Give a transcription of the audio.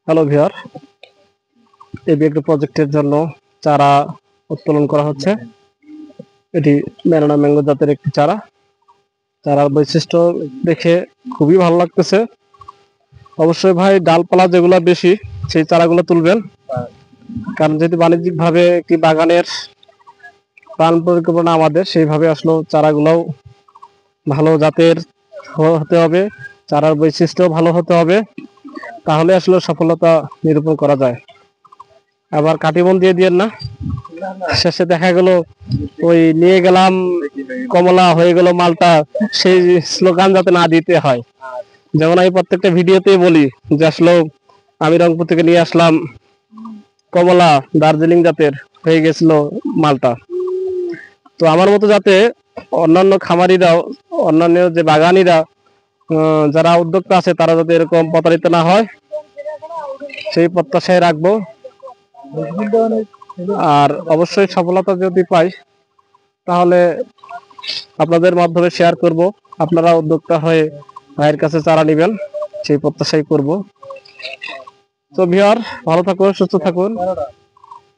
Hello viewer, AB একটা প্রজেক্টের জন্য চারা উত্তোলন করা হচ্ছে। এটি ম্যানোনা ম্যাঙ্গো জাতের একটি চারা। চারার বৈশিষ্ট্য দেখে খুবই ভালো লাগতেছে। অবশ্যই ভাই ডালপালা যেগুলো বেশি সেই চারাগুলো তুলবেন, কারণ যেহেতু বাণিজ্যিকভাবে একটি বাগানের প্ল্যান পরিকল্পনা আমাদের, সেইভাবে আসলে চারাগুলোও ভালো জাতের হতে হবে, চারার বৈশিষ্ট্য ভালো হতে হবে, তাহলে আসলে সফলতা নিরূপণ করা যায়। আবার কাটিমন দিয়ে দিয়েন না, শেষে দেখা গেল ওই নিয়ে গেলাম কমলা হয়ে গেল মালটা, সেই স্লোগান যাতে না দিতে হয়। যেমন আমি প্রত্যেকটা ভিডিওতেই বলি যে আসলে আমি রংপুর থেকে নিয়ে আসলাম কমলা দার্জিলিং জাতের, হয়ে গেছিল মালটা। তো আমার মতো যাতে অন্যান্য খামারিরাও, অন্যান্য যে বাগানিরা, যারা উদ্যোক্তা আছে, তারা যাতে এরকম প্রতারিত না হয় সেই প্রত্যাশায় রাখবো। আর অবশ্যই সফলতা যদি পাই তাহলে আপনাদের মাধ্যমে শেয়ার করব, আপনারা উদ্যোক্তা হয়ে ভাইয়ের কাছে চারা নেবেন, সেই প্রত্যাশাই করব। তো ভিউয়ার, ভালো থাকুন, সুস্থ থাকুন।